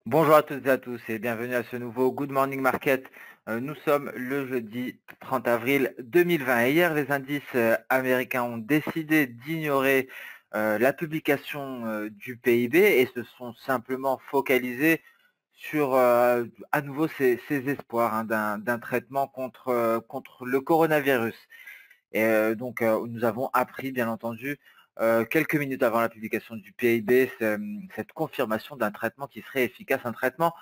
Bonjour à toutes et à tous et bienvenue à ce nouveau Good Morning Market. Nous sommes le jeudi 30 avril 2020 et hier les indices américains ont décidé d'ignorer la publication du PIB et se sont simplement focalisés sur à nouveau ces espoirs d'un traitement contre le coronavirus. Et nous avons appris, bien entendu, quelques minutes avant la publication du PIB, cette confirmation d'un traitement qui serait efficace, un traitement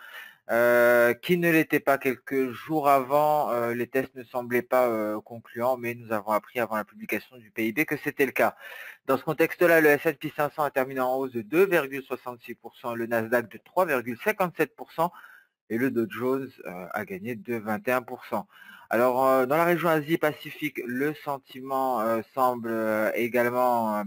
qui ne l'était pas quelques jours avant. Les tests ne semblaient pas concluants, mais nous avons appris avant la publication du PIB que c'était le cas. Dans ce contexte-là, le S&P 500 a terminé en hausse de 2,66%, le Nasdaq de 3,57%, et le Dow Jones a gagné de 21%. Alors, dans la région Asie-Pacifique, le sentiment semble également,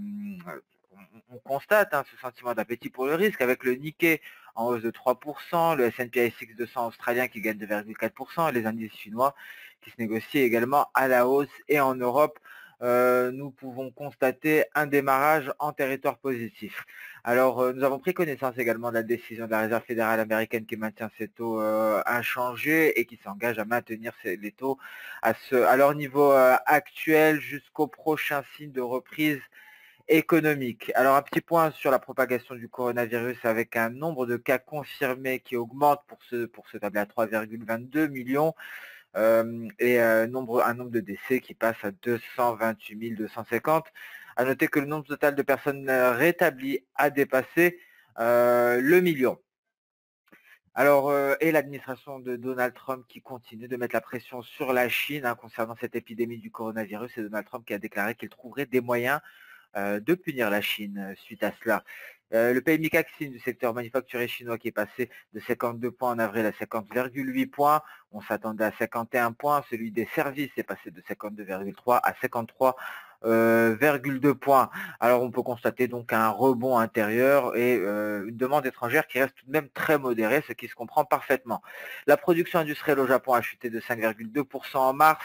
on constate ce sentiment d'appétit pour le risque avec le Nikkei en hausse de 3%, le S&P ASX 200 australien qui gagne de 2,4%, et les indices chinois qui se négocient également à la hausse. Et en Europe, nous pouvons constater un démarrage en territoire positif. Alors, nous avons pris connaissance également de la décision de la Réserve fédérale américaine qui maintient ses taux inchangés et qui s'engage à maintenir les taux à leur niveau actuel jusqu'au prochain signe de reprise économique. Alors, un petit point sur la propagation du coronavirus avec un nombre de cas confirmés qui augmente pour se tabler à 3,22 millions et un nombre de décès qui passe à 228 250. À noter que le nombre total de personnes rétablies a dépassé le million. Alors, et l'administration de Donald Trump qui continue de mettre la pression sur la Chine concernant cette épidémie du coronavirus, et Donald Trump qui a déclaré qu'il trouverait des moyens de punir la Chine suite à cela. Le PMI CAC du secteur manufacturier chinois qui est passé de 52 points en avril à 50,8 points. On s'attendait à 51 points. Celui des services est passé de 52,3 à 53,2 points. Alors on peut constater donc un rebond intérieur et une demande étrangère qui reste tout de même très modérée, ce qui se comprend parfaitement. La production industrielle au Japon a chuté de 5,2% en mars.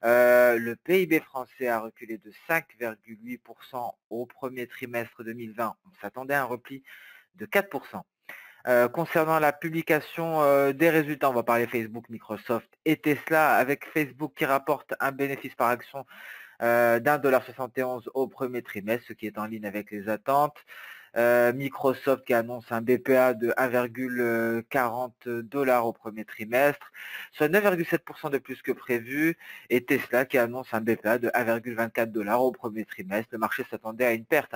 Le PIB français a reculé de 5,8% au premier trimestre 2020. On s'attendait à un repli de 4%. Concernant la publication des résultats, on va parler Facebook, Microsoft et Tesla, avec Facebook qui rapporte un bénéfice par action d'1,71 $ au premier trimestre, ce qui est en ligne avec les attentes. Microsoft qui annonce un BPA de 1,40 $ au premier trimestre, soit 9,7% de plus que prévu, et Tesla qui annonce un BPA de 1,24 $ au premier trimestre. Le marché s'attendait à une perte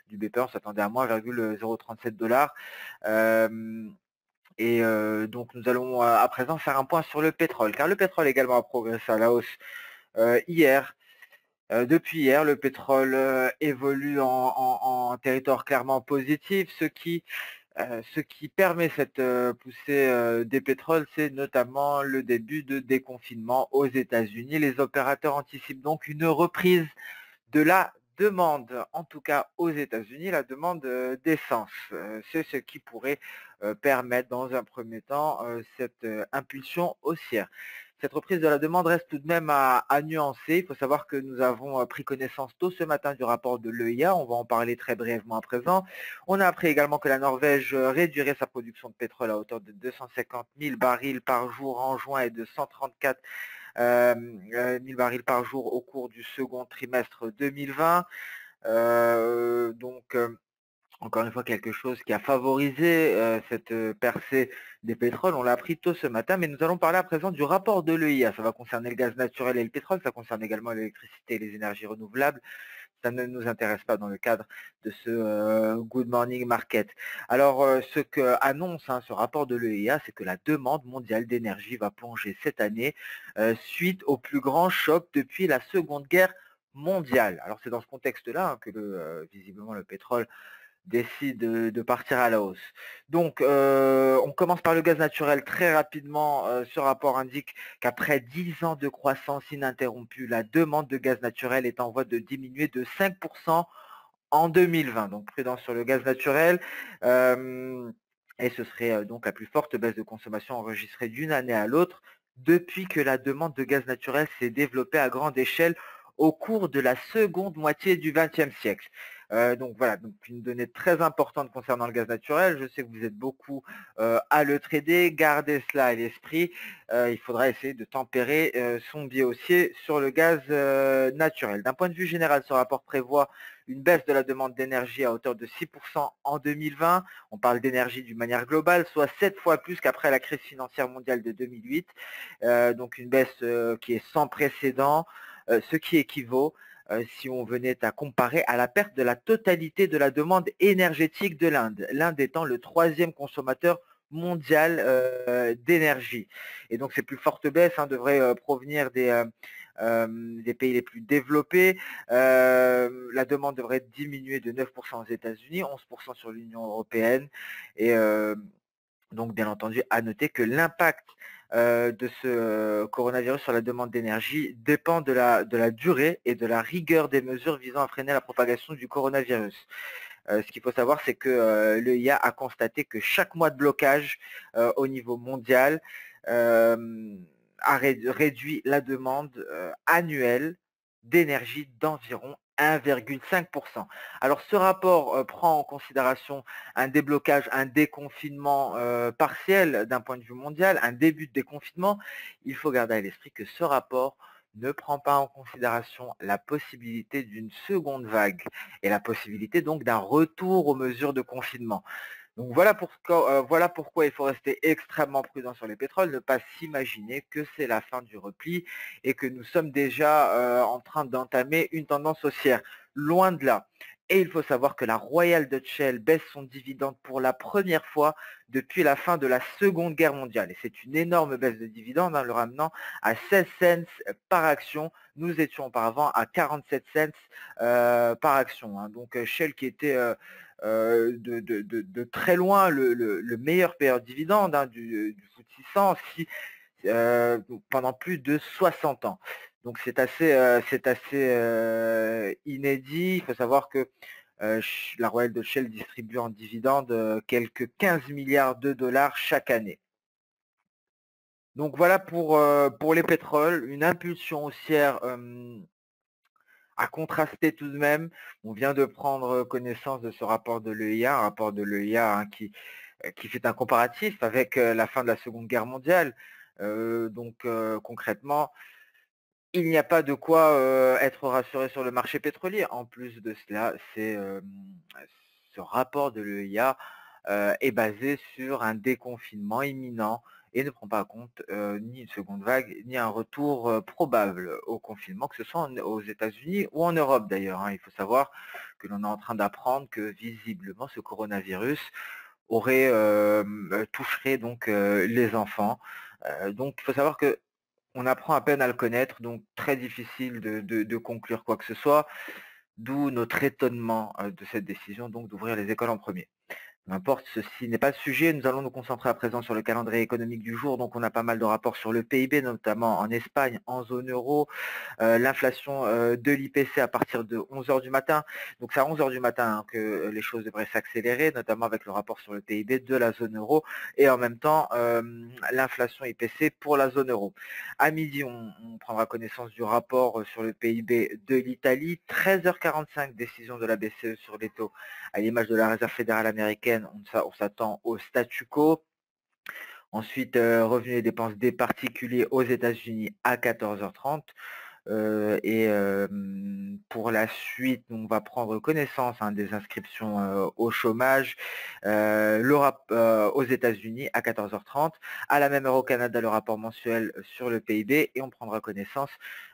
du BPA, on s'attendait à moins 0,037 $. Donc nous allons à présent faire un point sur le pétrole, car le pétrole également a progressé à la hausse hier. Depuis hier, le pétrole évolue en territoire clairement positif, ce qui permet cette poussée des pétroles, c'est notamment le début de déconfinement aux États-Unis. Les opérateurs anticipent donc une reprise de la demande, en tout cas aux États-Unis, la demande d'essence. C'est ce qui pourrait permettre dans un premier temps cette impulsion haussière. Cette reprise de la demande reste tout de même à nuancer. Il faut savoir que nous avons pris connaissance tôt ce matin du rapport de l'EIA. On va en parler très brièvement à présent. On a appris également que la Norvège réduirait sa production de pétrole à hauteur de 250 000 barils par jour en juin et de 134 000 barils par jour au cours du second trimestre 2020. Encore une fois, quelque chose qui a favorisé cette percée des pétroles. On l'a appris tôt ce matin, mais nous allons parler à présent du rapport de l'EIA. Ça va concerner le gaz naturel et le pétrole, ça concerne également l'électricité et les énergies renouvelables. Ça ne nous intéresse pas dans le cadre de ce Good Morning Market. Alors, ce qu'annonce ce rapport de l'EIA, c'est que la demande mondiale d'énergie va plonger cette année suite au plus grand choc depuis la Seconde Guerre mondiale. Alors, c'est dans ce contexte-là que visiblement le pétrole décide de partir à la hausse. Donc, on commence par le gaz naturel très rapidement. Ce rapport indique qu'après 10 ans de croissance ininterrompue, la demande de gaz naturel est en voie de diminuer de 5% en 2020. Donc, prudence sur le gaz naturel. Et ce serait donc la plus forte baisse de consommation enregistrée d'une année à l'autre depuis que la demande de gaz naturel s'est développée à grande échelle au cours de la seconde moitié du XXe siècle. Donc voilà, donc une donnée très importante concernant le gaz naturel. Je sais que vous êtes beaucoup à le trader. Gardez cela à l'esprit. Il faudra essayer de tempérer son biais haussier sur le gaz naturel. D'un point de vue général, ce rapport prévoit une baisse de la demande d'énergie à hauteur de 6% en 2020. On parle d'énergie d'une manière globale, soit 7 fois plus qu'après la crise financière mondiale de 2008. Donc une baisse qui est sans précédent, ce qui équivaut, si on venait à comparer, à la perte de la totalité de la demande énergétique de l'Inde. L'Inde étant le 3e consommateur mondial d'énergie. Et donc ces plus fortes baisses devraient provenir des pays les plus développés. La demande devrait diminuer de 9% aux États-Unis, 11% sur l'Union européenne. Et donc, bien entendu, à noter que l'impact de ce coronavirus sur la demande d'énergie dépend de la durée et de la rigueur des mesures visant à freiner la propagation du coronavirus. Ce qu'il faut savoir, c'est que l'EIA a constaté que chaque mois de blocage au niveau mondial a réduit la demande annuelle d'énergie d'environ 1,5%. Alors ce rapport prend en considération un déblocage, un déconfinement partiel d'un point de vue mondial, un début de déconfinement. Il faut garder à l'esprit que ce rapport ne prend pas en considération la possibilité d'une seconde vague et la possibilité donc d'un retour aux mesures de confinement. Donc voilà pourquoi il faut rester extrêmement prudent sur les pétroles, ne pas s'imaginer que c'est la fin du repli et que nous sommes déjà en train d'entamer une tendance haussière. Loin de là. Et il faut savoir que la Royal Dutch Shell baisse son dividende pour la première fois depuis la fin de la Seconde Guerre mondiale. Et c'est une énorme baisse de dividende, le ramenant à 16 cents par action. Nous étions auparavant à 47 cents par action. Donc Shell qui était de très loin le meilleur payeur de dividendes du FTSE 100 pendant plus de 60 ans. Donc c'est assez inédit. Il faut savoir que la Royal Dutch Shell distribue en dividendes quelques 15 milliards de dollars chaque année. Donc voilà pour les pétroles, une impulsion haussière à contraster tout de même. On vient de prendre connaissance de ce rapport de l'EIA, un rapport de l'EIA qui fait un comparatif avec la fin de la Seconde Guerre mondiale. Donc concrètement, il n'y a pas de quoi être rassuré sur le marché pétrolier. En plus de cela, ce rapport de l'EIA est basé sur un déconfinement imminent et ne prend pas en compte ni une seconde vague, ni un retour probable au confinement, que ce soit aux États-Unis ou en Europe d'ailleurs. Il faut savoir que l'on est en train d'apprendre que visiblement ce coronavirus toucherait donc les enfants. Donc il faut savoir que on apprend à peine à le connaître, donc très difficile de conclure quoi que ce soit, d'où notre étonnement de cette décision donc d'ouvrir les écoles en premier. N'importe, ceci n'est pas le sujet. Nous allons nous concentrer à présent sur le calendrier économique du jour. Donc, on a pas mal de rapports sur le PIB, notamment en Espagne, en zone euro. L'inflation de l'IPC à partir de 11 heures du matin. Donc, c'est à 11 heures du matin que les choses devraient s'accélérer, notamment avec le rapport sur le PIB de la zone euro et en même temps l'inflation IPC pour la zone euro. À midi, on prendra connaissance du rapport sur le PIB de l'Italie. 13h45, décision de la BCE sur les taux à l'image de la Réserve fédérale américaine, on s'attend au statu quo. Ensuite, revenus et dépenses des particuliers aux États-Unis à 14h30. Pour la suite, on va prendre connaissance des inscriptions au chômage aux États-Unis à 14h30. À la même heure au Canada, le rapport mensuel sur le PIB et on prendra connaissance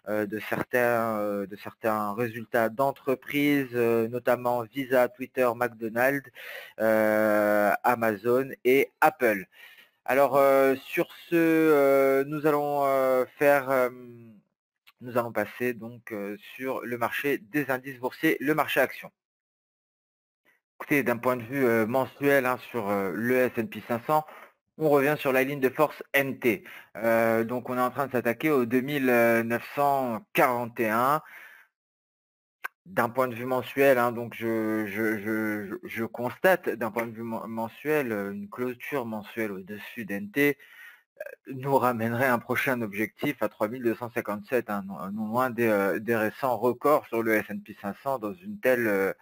de certains résultats d'entreprises, notamment Visa, Twitter, McDonald's, Amazon et Apple. Alors sur ce, nous allons passer donc sur le marché des indices boursiers, le marché action. Écoutez, d'un point de vue mensuel sur le S&P 500, on revient sur la ligne de force MT. Donc on est en train de s'attaquer au 2941. D'un point de vue mensuel, donc je constate d'un point de vue mensuel, une clôture mensuelle au-dessus d'NT nous ramènerait un prochain objectif à 3257, non loin des récents records sur le S&P 500 dans une telle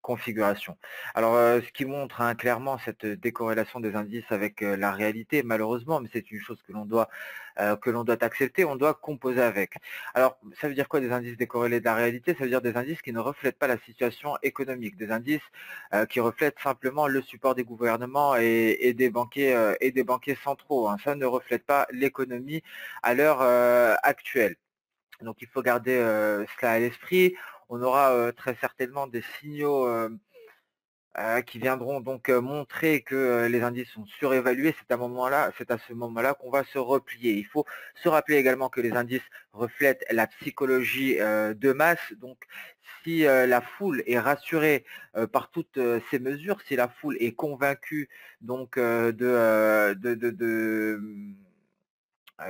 configuration. Alors, ce qui montre, hein, clairement cette décorrélation des indices avec, la réalité malheureusement, mais c'est une chose que l'on doit accepter, on doit composer avec. Alors, ça veut dire quoi des indices décorrélés de la réalité? Ça veut dire des indices qui ne reflètent pas la situation économique, des indices, qui reflètent simplement le support des gouvernements et des banquiers centraux, hein. Ça ne reflète pas l'économie à l'heure, actuelle. Donc il faut garder, cela à l'esprit. On aura, très certainement des signaux, qui viendront donc, montrer que, les indices sont surévalués. C'est à ce moment-là qu'on va se replier. Il faut se rappeler également que les indices reflètent la psychologie, de masse. Donc si, la foule est rassurée, par toutes, ces mesures, si la foule est convaincue donc,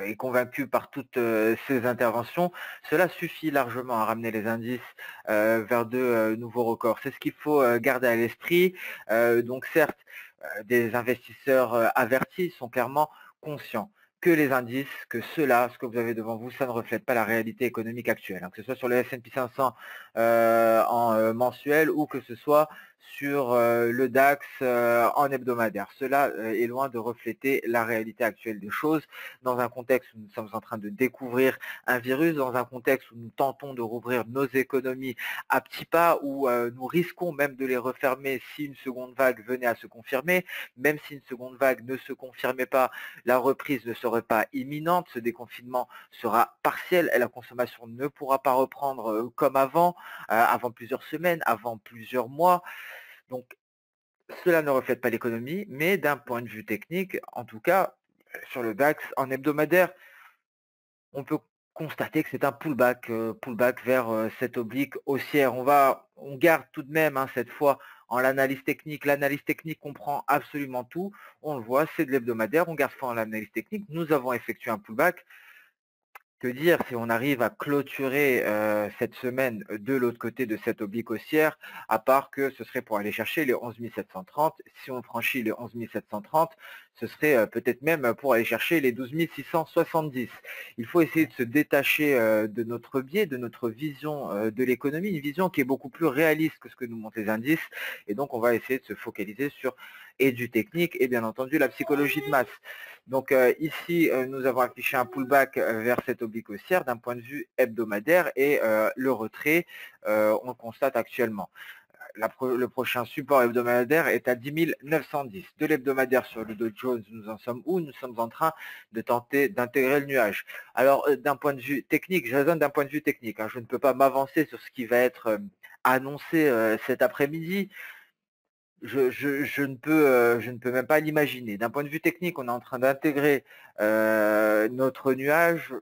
est convaincu par toutes, ces interventions, cela suffit largement à ramener les indices, vers de, nouveaux records. C'est ce qu'il faut, garder à l'esprit. Donc certes, des investisseurs, avertis sont clairement conscients que les indices, que ceux-là, ce que vous avez devant vous, ça ne reflète pas la réalité économique actuelle, hein, que ce soit sur le S&P 500, en, mensuel ou que ce soit sur, le DAX, en hebdomadaire. Cela, est loin de refléter la réalité actuelle des choses dans un contexte où nous sommes en train de découvrir un virus, dans un contexte où nous tentons de rouvrir nos économies à petits pas, où nous risquons même de les refermer si une seconde vague venait à se confirmer. Même si une seconde vague ne se confirmait pas, la reprise ne serait pas imminente, ce déconfinement sera partiel et la consommation ne pourra pas reprendre comme avant plusieurs semaines, avant plusieurs mois. Donc cela ne reflète pas l'économie, mais d'un point de vue technique, en tout cas, sur le DAX en hebdomadaire, on peut constater que c'est un pullback vers, cette oblique haussière. On garde tout de même, hein, cette fois en l'analyse technique. L'analyse technique comprend absolument tout. On le voit, c'est de l'hebdomadaire, on garde foi en l'analyse technique. Nous avons effectué un pullback. Que dire si on arrive à clôturer, cette semaine de l'autre côté de cette oblique haussière, à part que ce serait pour aller chercher les 11 730. Si on franchit les 11 730, ce serait, peut-être même pour aller chercher les 12 670. Il faut essayer de se détacher, de notre biais, de notre vision, de l'économie, une vision qui est beaucoup plus réaliste que ce que nous montrent les indices et donc on va essayer de se focaliser sur et du technique et bien entendu la psychologie de masse. Donc ici, nous avons affiché un pullback vers cette oblique haussière d'un point de vue hebdomadaire et le retrait, on le constate actuellement. Le prochain support hebdomadaire est à 10 910. De l'hebdomadaire sur le Dow Jones, nous en sommes où? Nous sommes en train de tenter d'intégrer le nuage. Alors, d'un point de vue technique, je raisonne d'un point de vue technique, hein, je ne peux pas m'avancer sur ce qui va être annoncé cet après-midi. Je ne peux même pas l'imaginer. D'un point de vue technique, on est en train d'intégrer, notre nuage,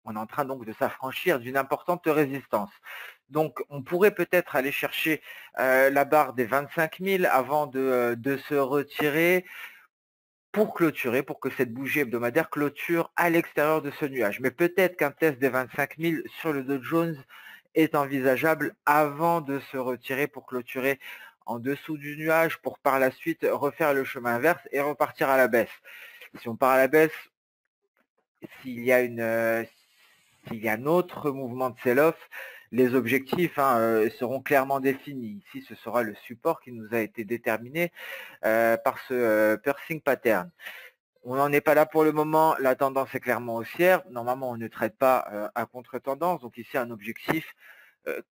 on est en train donc de s'affranchir d'une importante résistance. Donc on pourrait peut-être aller chercher, la barre des 25 000 avant de se retirer pour clôturer, pour que cette bougie hebdomadaire clôture à l'extérieur de ce nuage. Mais peut-être qu'un test des 25 000 sur le Dow Jones est envisageable avant de se retirer pour clôturer en dessous du nuage pour par la suite refaire le chemin inverse et repartir à la baisse. Si on part à la baisse, s'il y a s'il y a un autre mouvement de sell-off, les objectifs, hein, seront clairement définis. Ici, ce sera le support qui nous a été déterminé par ce piercing pattern. On n'en est pas là pour le moment, la tendance est clairement haussière. Normalement, on ne traite pas à contre-tendance, donc ici un objectif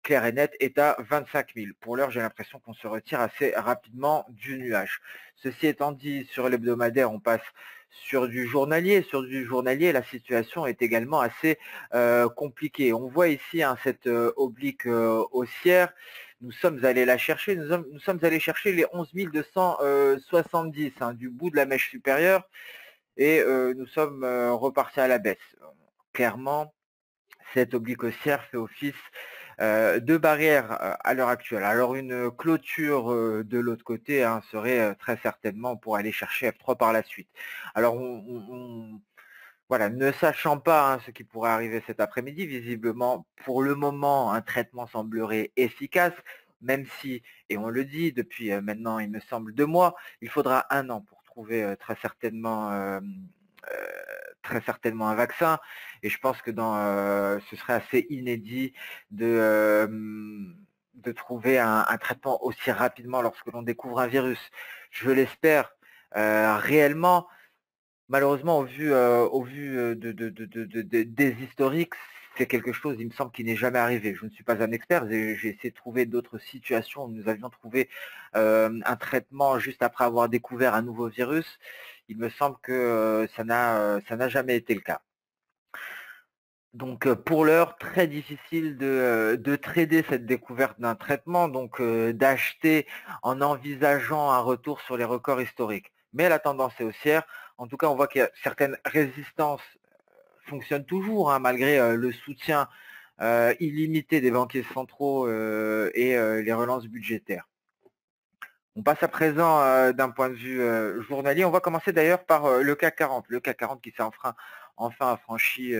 clair et net est à 25 000. Pour l'heure, j'ai l'impression qu'on se retire assez rapidement du nuage. Ceci étant dit, sur l'hebdomadaire, on passe sur du journalier. Sur du journalier, la situation est également assez compliquée. On voit ici, hein, cette oblique haussière. Nous sommes allés la chercher. Nous sommes allés chercher les 11 270 hein, du bout de la mèche supérieure et nous sommes repartis à la baisse. Clairement, cette oblique haussière fait office de barrière à l'heure actuelle. Alors une clôture de l'autre côté hein, serait très certainement pour aller chercher F3 par la suite. Alors voilà, ne sachant pas hein, ce qui pourrait arriver cet après-midi, visiblement pour le moment un traitement semblerait efficace, même si, et on le dit depuis maintenant il me semble 2 mois, il faudra 1 an pour trouver très certainement un vaccin. Et je pense que ce serait assez inédit de trouver un traitement aussi rapidement lorsque l'on découvre un virus. Je l'espère réellement. Malheureusement, au vu des historiques, c'est quelque chose, il me semble, qui n'est jamais arrivé. Je ne suis pas un expert, j'ai essayé de trouver d'autres situations où nous avions trouvé un traitement juste après avoir découvert un nouveau virus. Il me semble que ça n'a jamais été le cas. Donc pour l'heure, très difficile de trader cette découverte d'un traitement, donc d'acheter en envisageant un retour sur les records historiques. Mais la tendance est haussière. En tout cas, on voit qu'il y a certaines résistances fonctionnent toujours, hein, malgré le soutien illimité des banquiers centraux et les relances budgétaires. On passe à présent d'un point de vue journalier. On va commencer d'ailleurs par le CAC 40. Le CAC 40 qui s'est enfin affranchi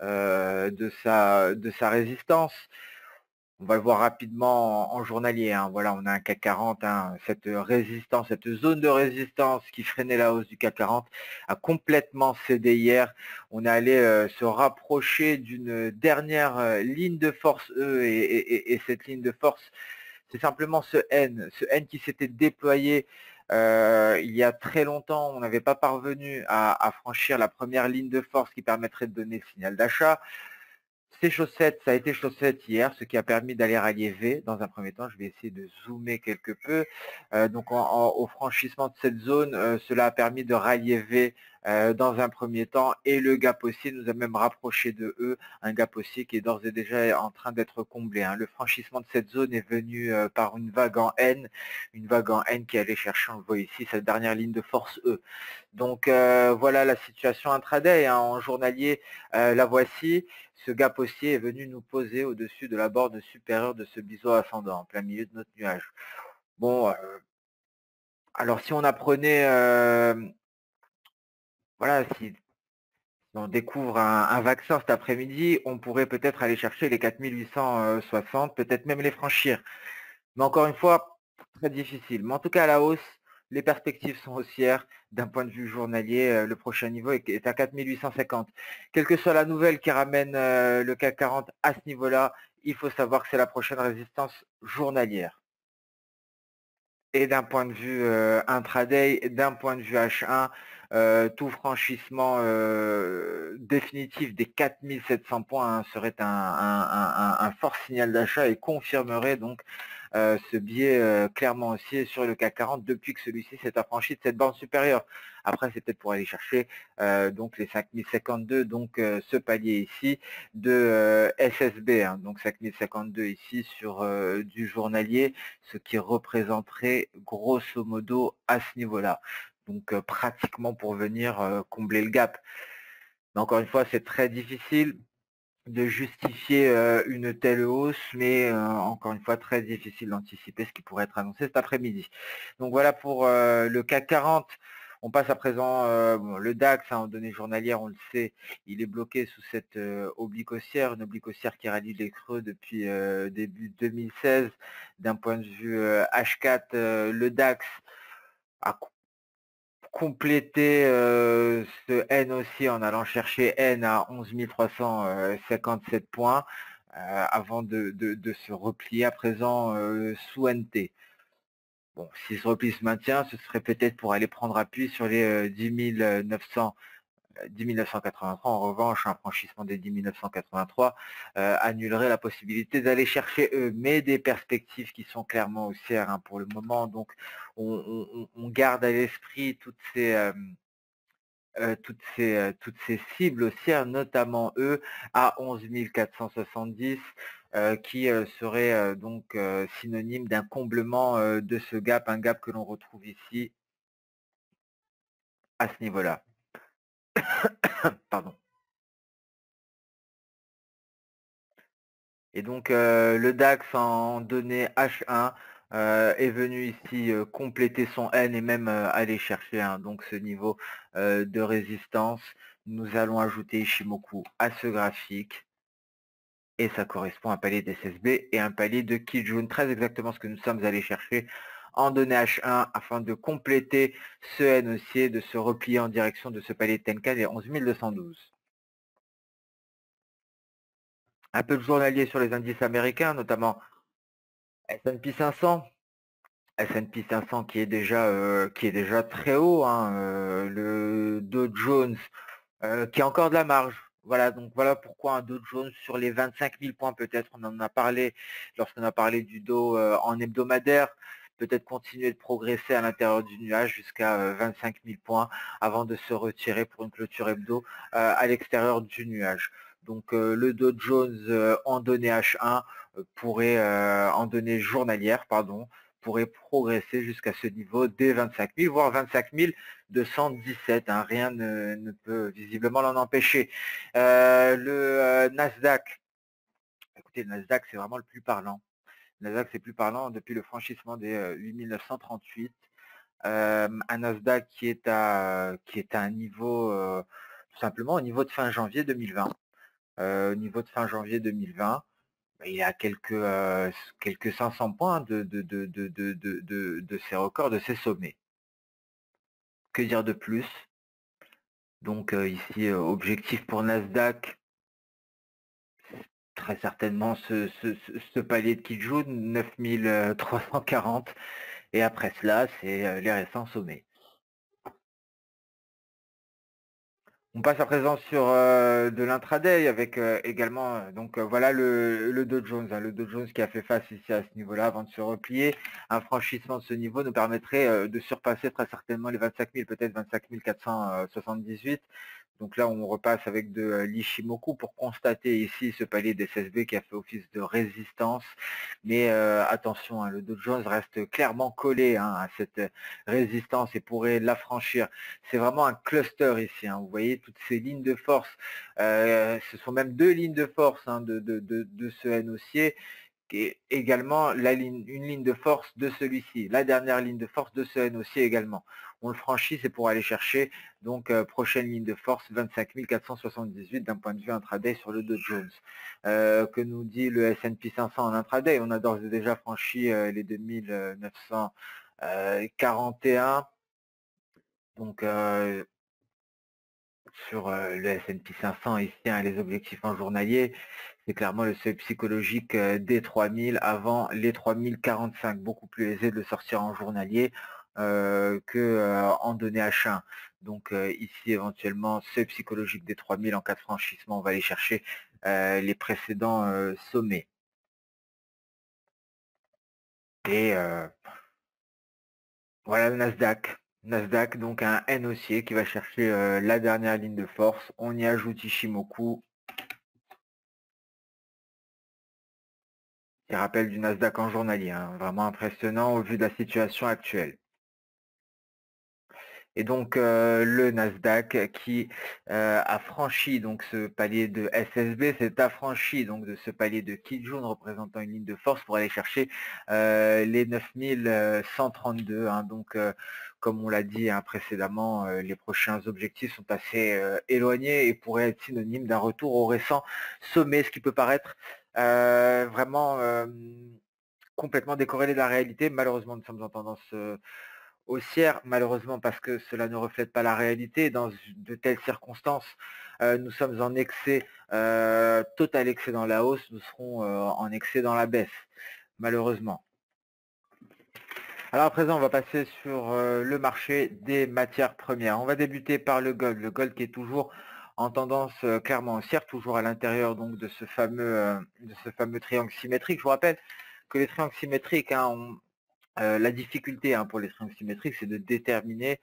de sa résistance. On va le voir rapidement en journalier, hein. Voilà, on a un CAC 40, hein, cette résistance, cette zone de résistance qui freinait la hausse du CAC 40 a complètement cédé hier. On est allé se rapprocher d'une dernière ligne de force et cette ligne de force, c'est simplement ce N qui s'était déployé il y a très longtemps. On n'avait pas parvenu à franchir la première ligne de force qui permettrait de donner le signal d'achat. Ces chaussettes, ça a été chaussettes hier, ce qui a permis d'aller rallier V dans un premier temps. Je vais essayer de zoomer quelque peu. Donc au franchissement de cette zone, cela a permis de rallier V dans un premier temps et le gap haussier nous a même rapproché de E, un gap haussier qui est d'ores et déjà en train d'être comblé, hein. Le franchissement de cette zone est venu par une vague en N qui allait chercher, on le voit ici, cette dernière ligne de force E. Donc voilà la situation intraday, hein, en journalier, la voici. Ce gap haussier est venu nous poser au-dessus de la borde supérieure de ce biseau ascendant, en plein milieu de notre nuage. Bon, alors si on apprenait, voilà, si on découvre un vaccin cet après-midi, on pourrait peut-être aller chercher les 4860, peut-être même les franchir. Mais encore une fois, très difficile. Mais en tout cas, à la hausse, les perspectives sont haussières. D'un point de vue journalier, le prochain niveau est à 4850. Quelle que soit la nouvelle qui ramène le CAC 40 à ce niveau-là, il faut savoir que c'est la prochaine résistance journalière. Et d'un point de vue intraday, d'un point de vue H1, tout franchissement définitif des 4700 points, hein, serait un fort signal d'achat et confirmerait donc ce biais clairement haussier sur le CAC 40 depuis que celui-ci s'est affranchi de cette bande supérieure. Après, c'est peut-être pour aller chercher donc les 5052, donc ce palier ici de SSB, hein, donc 5052 ici sur du journalier, ce qui représenterait grosso modo à ce niveau-là. Donc pratiquement pour venir combler le gap. Mais encore une fois, c'est très difficile de justifier une telle hausse, mais encore une fois, très difficile d'anticiper ce qui pourrait être annoncé cet après-midi. Donc voilà pour le CAC 40. On passe à présent, bon, le DAX, hein, en données journalières, on le sait, il est bloqué sous cette oblique haussière, une oblique haussière qui rallie les creux depuis début 2016. D'un point de vue H4, le DAX a compléter ce N aussi en allant chercher N à 11 357 points avant de se replier à présent sous NT. Bon, si ce repli se maintient, ce serait peut-être pour aller prendre appui sur les 10 983. En revanche, un franchissement des 10 983 annulerait la possibilité d'aller chercher eux, mais des perspectives qui sont clairement haussières, hein, pour le moment. Donc, on garde à l'esprit toutes ces cibles haussières, notamment eux, à 11 470, qui serait donc synonyme d'un comblement de ce gap, un gap que l'on retrouve ici à ce niveau-là. Pardon. Et donc le DAX en données H1 est venu ici compléter son N et même aller chercher, hein, donc ce niveau de résistance. Nous allons ajouter Ishimoku à ce graphique et ça correspond à un palier d'SSB et un palier de Kijun, très exactement ce que nous sommes allés chercher en données H1 afin de compléter ce N haussier, de se replier en direction de ce palier de Tenkan et 11 212. Un peu de journalier sur les indices américains, notamment S&P 500, S&P 500 qui est déjà très haut, hein, le Dow Jones qui a encore de la marge. Voilà, donc voilà pourquoi un Dow Jones sur les 25 000 points peut-être, on en a parlé lorsqu'on a parlé du Dow en hebdomadaire, peut-être continuer de progresser à l'intérieur du nuage jusqu'à 25 000 points avant de se retirer pour une clôture hebdo à l'extérieur du nuage. Donc le Dow Jones en données H1 pourrait, en données journalières, pardon, pourrait progresser jusqu'à ce niveau des 25 000, voire 25 217. Hein, rien ne peut visiblement l'en empêcher. Le Nasdaq, écoutez, le Nasdaq, c'est vraiment le plus parlant. Le Nasdaq, c'est plus parlant depuis le franchissement des 8938. Un Nasdaq qui est à un niveau, tout simplement au niveau de fin janvier 2020. Au niveau de fin janvier 2020, il est à quelques 500 points de ses records, de ses sommets. Que dire de plus? Donc ici, objectif pour Nasdaq, très certainement ce palier de Kijun, 9340. Et après cela, c'est les récents sommets. On passe à présent sur de l'intraday avec également, voilà le Dow Jones, hein, le Dow Jones qui a fait face ici à ce niveau-là avant de se replier. Un franchissement de ce niveau nous permettrait de surpasser très certainement les 25 000, peut-être 25 478. Donc là, on repasse avec de l'Ishimoku pour constater ici ce palier d'SSB qui a fait office de résistance. Mais attention, hein, le Dow Jones reste clairement collé, hein, à cette résistance et pourrait la franchir. C'est vraiment un cluster ici. Hein. Vous voyez toutes ces lignes de force. Ce sont même deux lignes de force, hein, de ce N haussier, qui est également une ligne de force de celui-ci, la dernière ligne de force de ce N haussier également. On le franchit, c'est pour aller chercher, donc prochaine ligne de force, 25 478 d'un point de vue intraday sur le Dow Jones. Que nous dit le S&P 500 en intraday? On a d'ores et déjà franchi les 2941. Donc sur le S&P 500 ici, hein, les objectifs en journalier, c'est clairement le seuil psychologique des 3000 avant les 3045. Beaucoup plus aisé de le sortir en journalier que en données H1. Donc ici, éventuellement, seuil psychologique des 3000 en cas de franchissement, on va aller chercher les précédents sommets. Et voilà le Nasdaq. Nasdaq, donc un N haussier qui va chercher la dernière ligne de force. On y ajoute Ishimoku, qui rappelle du Nasdaq en journalier. Hein. Vraiment impressionnant au vu de la situation actuelle. Et donc le Nasdaq qui a franchi donc ce palier de SSB, s'est affranchi donc de ce palier de Kijun représentant une ligne de force pour aller chercher les 9132. Hein. Donc comme on l'a dit, hein, précédemment, les prochains objectifs sont assez éloignés et pourraient être synonymes d'un retour au récent sommet, ce qui peut paraître vraiment complètement décorrélé de la réalité. Malheureusement, nous sommes en tendance haussière, malheureusement parce que cela ne reflète pas la réalité. Dans de telles circonstances, nous sommes en excès, total excès dans la hausse, nous serons en excès dans la baisse, malheureusement. Alors à présent, on va passer sur le marché des matières premières. On va débuter par le gold qui est toujours en tendance clairement haussière, toujours à l'intérieur donc de ce fameux triangle symétrique. Je vous rappelle que les triangles symétriques, hein, la difficulté, hein, pour les triangles symétriques, c'est de déterminer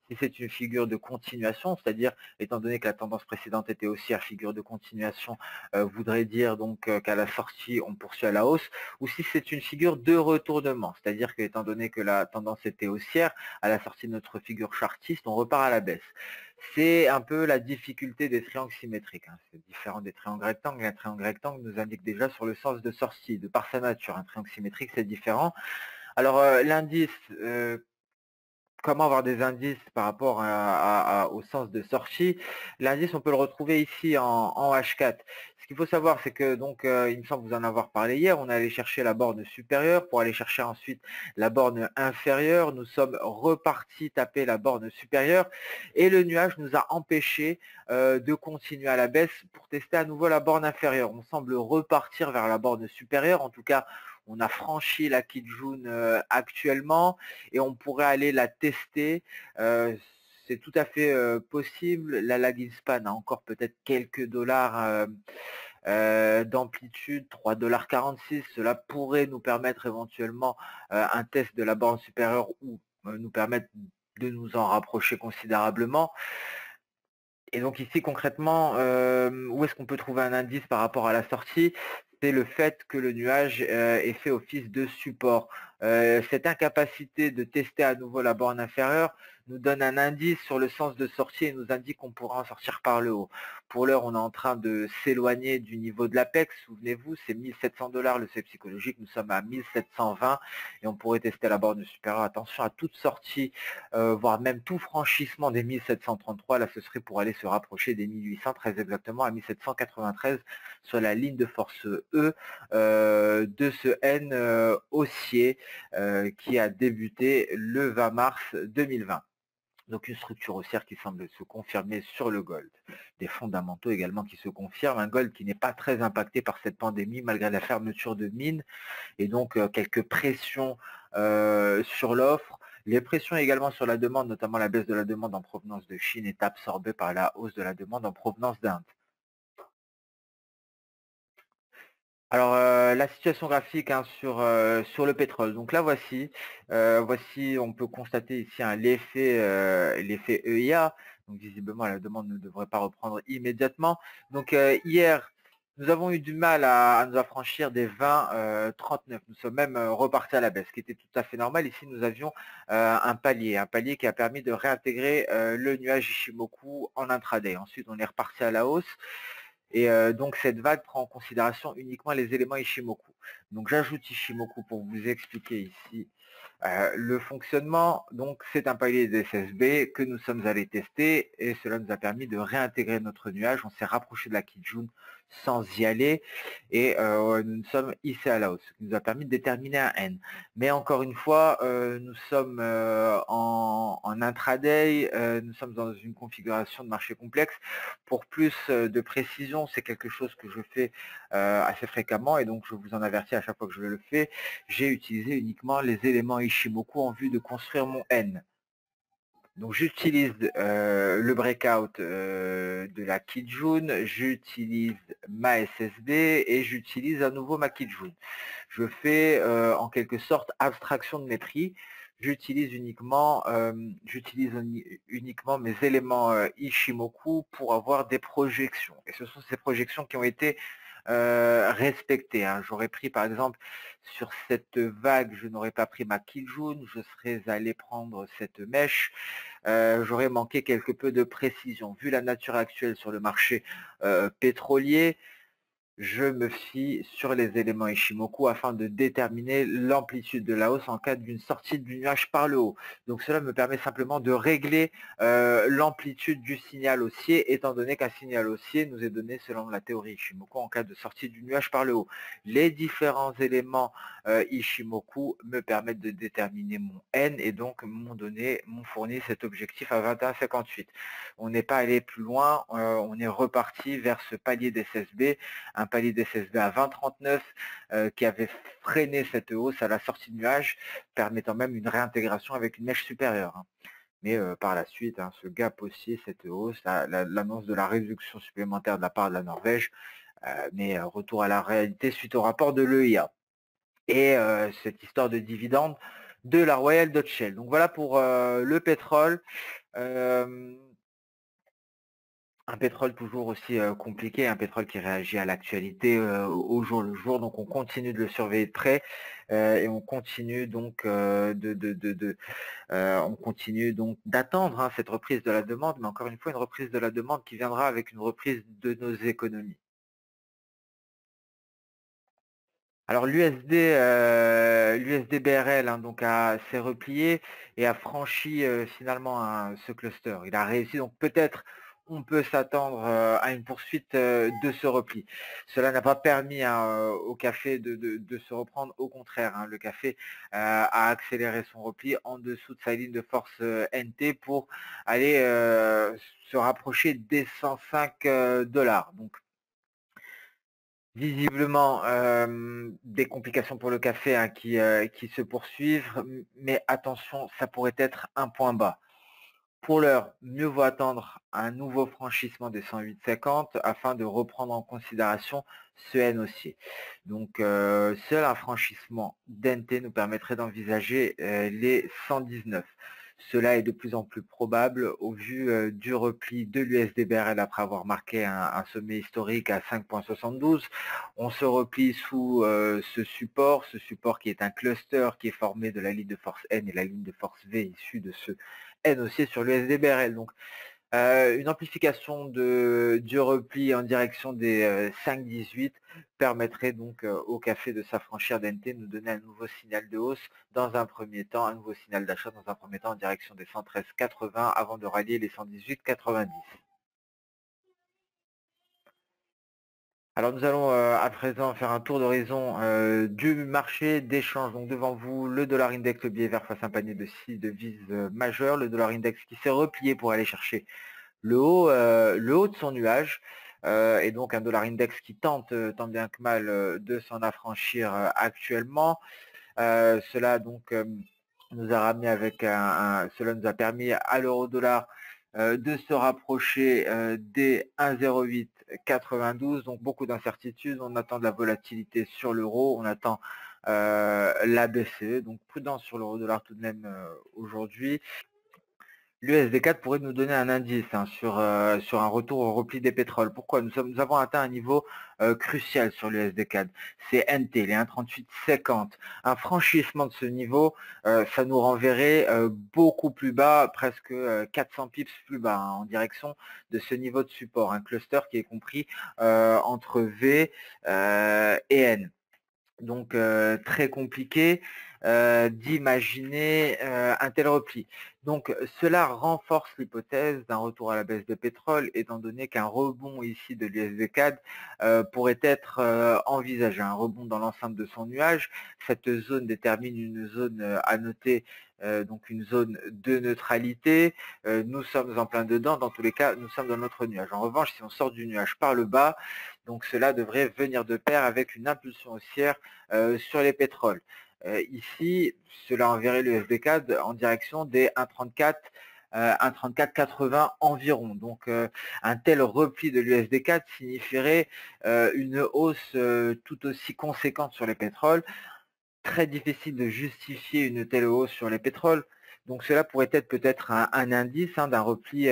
si c'est une figure de continuation, c'est-à-dire, étant donné que la tendance précédente était haussière, figure de continuation voudrait dire donc qu'à la sortie, on poursuit à la hausse, ou si c'est une figure de retournement, c'est-à-dire que étant donné que la tendance était haussière, à la sortie de notre figure chartiste, on repart à la baisse. C'est un peu la difficulté des triangles symétriques. Hein. C'est différent des triangles rectangles. Un triangle rectangle nous indique déjà sur le sens de sortie, de par sa nature. Un triangle symétrique, c'est différent. Alors l'indice, comment avoir des indices par rapport au sens de sortie? L'indice, on peut le retrouver ici en H4. Ce qu'il faut savoir, c'est que donc il me semble vous en avoir parlé hier, on est allé chercher la borne supérieure pour aller chercher ensuite la borne inférieure. Nous sommes repartis taper la borne supérieure et le nuage nous a empêché de continuer à la baisse pour tester à nouveau la borne inférieure. On semble repartir vers la borne supérieure, en tout cas On a franchi la Kijun actuellement et on pourrait aller la tester. Heu, c'est tout à fait, possible. La lagging span a encore peut-être quelques dollars, d'amplitude, 3,46 $. Cela pourrait nous permettre éventuellement, un test de la borne supérieure ou, nous permettre de nous en rapprocher considérablement. Et donc ici concrètement, où est-ce qu'on peut trouver un indice par rapport à la sortie? C'est le fait que le nuage, ait fait office de support. Cette incapacité de tester à nouveau la borne inférieure nous donne un indice sur le sens de sortie et nous indique qu'on pourra en sortir par le haut. Pour l'heure, on est en train de s'éloigner du niveau de l'apex. Souvenez-vous, c'est 1 700 $ le seuil psychologique. Nous sommes à 1 720 et on pourrait tester la borne supérieure. Attention à toute sortie, voire même tout franchissement des 1 733. Là, ce serait pour aller se rapprocher des 1 800, très exactement à 1 793 sur la ligne de force E de ce N haussier qui a débuté le 20 mars 2020. Donc une structure haussière qui semble se confirmer sur le gold. Des fondamentaux également qui se confirment. Un gold qui n'est pas très impacté par cette pandémie malgré la fermeture de mines et donc quelques pressions sur l'offre. Les pressions également sur la demande, notamment la baisse de la demande en provenance de Chine, est absorbée par la hausse de la demande en provenance d'Inde. Alors, la situation graphique, hein, sur le pétrole. Donc là, voici, on peut constater ici, hein, l'effet EIA. Donc visiblement, la demande ne devrait pas reprendre immédiatement. Donc, hier, nous avons eu du mal à nous affranchir des 20,39. Nous sommes même, repartis à la baisse, ce qui était tout à fait normal. Ici, nous avions, un palier qui a permis de réintégrer, le nuage Ichimoku en intraday. Ensuite, on est reparti à la hausse. Et donc cette vague prend en considération uniquement les éléments Ichimoku. Donc j'ajoute Ichimoku pour vous expliquer ici le fonctionnement. Donc c'est un palier d'SSB que nous sommes allés tester et cela nous a permis de réintégrer notre nuage. On s'est rapproché de la Kijun sans y aller et nous sommes hissés à la hausse, ce qui nous a permis de déterminer un N. Mais encore une fois, nous sommes en intraday, nous sommes dans une configuration de marché complexe. Pour plus de précision, c'est quelque chose que je fais assez fréquemment et donc je vous en avertis à chaque fois que je le fais. J'ai utilisé uniquement les éléments Ichimoku en vue de construire mon N. Donc j'utilise le breakout de la Kijun, j'utilise ma SSB et j'utilise à nouveau ma Kijun. Je fais en quelque sorte abstraction de mes prix. J'utilise uniquement mes éléments Ichimoku pour avoir des projections. Et ce sont ces projections qui ont été respectées, hein. J'aurais pris par exemple sur cette vague, je n'aurais pas pris ma Kijun, je serais allé prendre cette mèche. J'aurais manqué quelque peu de précision. Vu la nature actuelle sur le marché pétrolier, je me fie sur les éléments Ichimoku afin de déterminer l'amplitude de la hausse en cas d'une sortie du nuage par le haut. Donc cela me permet simplement de régler l'amplitude du signal haussier, étant donné qu'un signal haussier nous est donné selon la théorie Ichimoku en cas de sortie du nuage par le haut. Les différents éléments Ichimoku me permettent de déterminer mon N et donc m'ont fourni cet objectif à 21,58. On n'est pas allé plus loin, on est reparti vers ce palier d'SSB, un palier d'SSB à 20,39 qui avait freiné cette hausse à la sortie de nuage, permettant même une réintégration avec une mèche supérieure, hein. Mais par la suite, hein, ce gap haussier, cette hausse, l'annonce de la réduction supplémentaire de la part de la Norvège, mais retour à la réalité suite au rapport de l'EIA. Et cette histoire de dividende de la Royal Dutch Shell. Donc voilà pour le pétrole. Un pétrole toujours aussi compliqué, un pétrole qui réagit à l'actualité au jour le jour. Donc on continue de le surveiller de près et on continue donc on continue donc d'attendre, hein, cette reprise de la demande, mais encore une fois une reprise de la demande qui viendra avec une reprise de nos économies. Alors l'USD BRL, hein, donc s'est replié et a franchi finalement ce cluster. Il a réussi, donc peut-être on peut s'attendre à une poursuite de ce repli. Cela n'a pas permis, hein, au café de se reprendre, au contraire, hein, le café a accéléré son repli en dessous de sa ligne de force NT pour aller se rapprocher des 105 $. Donc Visiblement, des complications pour le café, hein, qui se poursuivent, mais attention, ça pourrait être un point bas. Pour l'heure, mieux vaut attendre un nouveau franchissement des 108,50 afin de reprendre en considération ce N haussier. Donc, seul un franchissement d'NT nous permettrait d'envisager les 119. Cela est de plus en plus probable au vu du repli de l'USD-BRL après avoir marqué un sommet historique à 5,72. On se replie sous ce support qui est un cluster qui est formé de la ligne de force N et la ligne de force V issue de ce N aussi sur l'USD-BRL. Donc, une amplification du repli en direction des 5,18 permettrait donc au café de s'affranchir d'NT, nous donner un nouveau signal de hausse dans un premier temps, un nouveau signal d'achat dans un premier temps en direction des 113,80 avant de rallier les 118,90. Alors nous allons à présent faire un tour d'horizon du marché d'échange. Donc devant vous, le dollar index, le billet vert face à un panier de 6 devises majeures, le dollar index qui s'est replié pour aller chercher le haut de son nuage, et donc un dollar index qui tente, tant bien que mal, de s'en affranchir actuellement. Cela donc nous a ramené avec cela nous a permis à l'euro dollar de se rapprocher des 1,0892, donc beaucoup d'incertitudes. On attend de la volatilité sur l'euro, on attend la BCE, donc prudence sur l'euro dollar tout de même aujourd'hui. L'USD4 pourrait nous donner un indice, hein, sur un retour au repli des pétroles. Pourquoi? Nous avons atteint un niveau crucial sur l'USD4. C'est NT, les 1,3850. Un franchissement de ce niveau, ça nous renverrait beaucoup plus bas, presque 400 pips plus bas, hein, en direction de ce niveau de support. Un cluster qui est compris entre V et N. Donc très compliqué d'imaginer un tel repli. Donc cela renforce l'hypothèse d'un retour à la baisse de pétrole, étant donné qu'un rebond ici de l'USD-CAD pourrait être envisagé, un rebond dans l'enceinte de son nuage. Cette zone détermine une zone à noter, donc une zone de neutralité. Nous sommes en plein dedans, dans tous les cas, nous sommes dans notre nuage. En revanche, si on sort du nuage par le bas, donc cela devrait venir de pair avec une impulsion haussière sur les pétroles. Ici, cela enverrait le FB4 en direction des 1,34, 1,34,80 environ. Donc un tel repli de l'USD4 signifierait une hausse tout aussi conséquente sur les pétroles. Très difficile de justifier une telle hausse sur les pétroles. Donc cela pourrait être peut-être un indice, hein, d'un repli,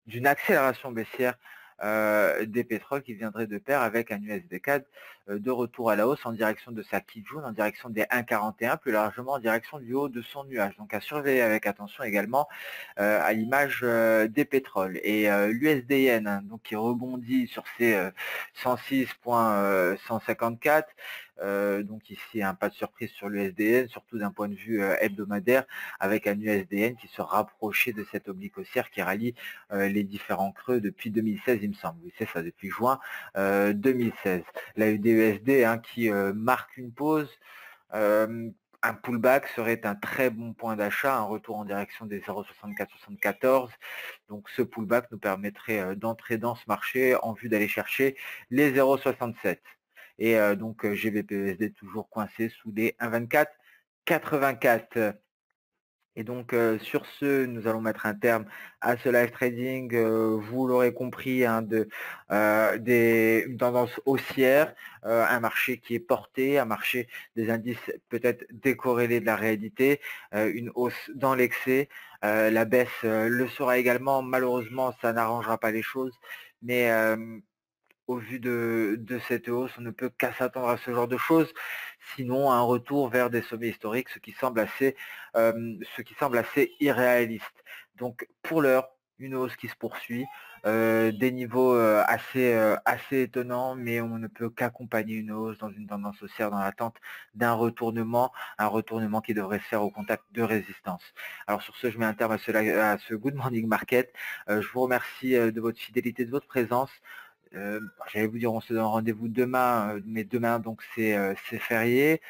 d'une accélération baissière des pétroles qui viendrait de pair avec un USD-CAD de retour à la hausse en direction de sa Kijun, en direction des 1,41, plus largement en direction du haut de son nuage. Donc à surveiller avec attention également à l'image des pétroles. Et l'USD-Yen, hein, donc qui rebondit sur ses 106,154. Donc ici, pas de surprise sur l'USD-Yen, surtout d'un point de vue hebdomadaire, avec un USD-Yen qui se rapprochait de cette oblique haussière qui rallie les différents creux depuis 2016, il me semble. Oui, c'est ça, depuis juin 2016. La UD-USD, hein, qui marque une pause. Un pullback serait un très bon point d'achat, un retour en direction des 0,64-74. Donc ce pullback nous permettrait d'entrer dans ce marché en vue d'aller chercher les 0,67. Et donc GBP-USD toujours coincé sous les 1,24,84. Et donc sur ce, nous allons mettre un terme à ce live trading. Vous l'aurez compris, hein, une tendance haussière, un marché qui est porté, un marché des indices peut-être décorrélés de la réalité, une hausse dans l'excès. La baisse le sera également. Malheureusement, ça n'arrangera pas les choses, mais au vu de cette hausse, on ne peut qu'à s'attendre à ce genre de choses, sinon un retour vers des sommets historiques, ce qui semble assez irréaliste. Donc pour l'heure, une hausse qui se poursuit, des niveaux assez étonnants, mais on ne peut qu'accompagner une hausse dans une tendance haussière dans l'attente d'un retournement, un retournement qui devrait se faire au contact de résistance. Alors sur ce, je mets un terme à ce Good Morning Market. Je vous remercie de votre fidélité, de votre présence. J'allais vous dire on se donne rendez-vous demain, mais demain donc c'est férié.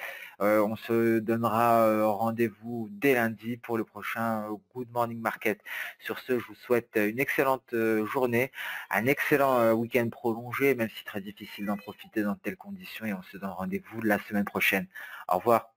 On se donnera, rendez-vous dès lundi pour le prochain, Good Morning Market. Sur ce, je vous souhaite une excellente, journée, un excellent, week-end prolongé, même si très difficile d'en profiter dans de telles conditions et on se donne rendez-vous la semaine prochaine. Au revoir.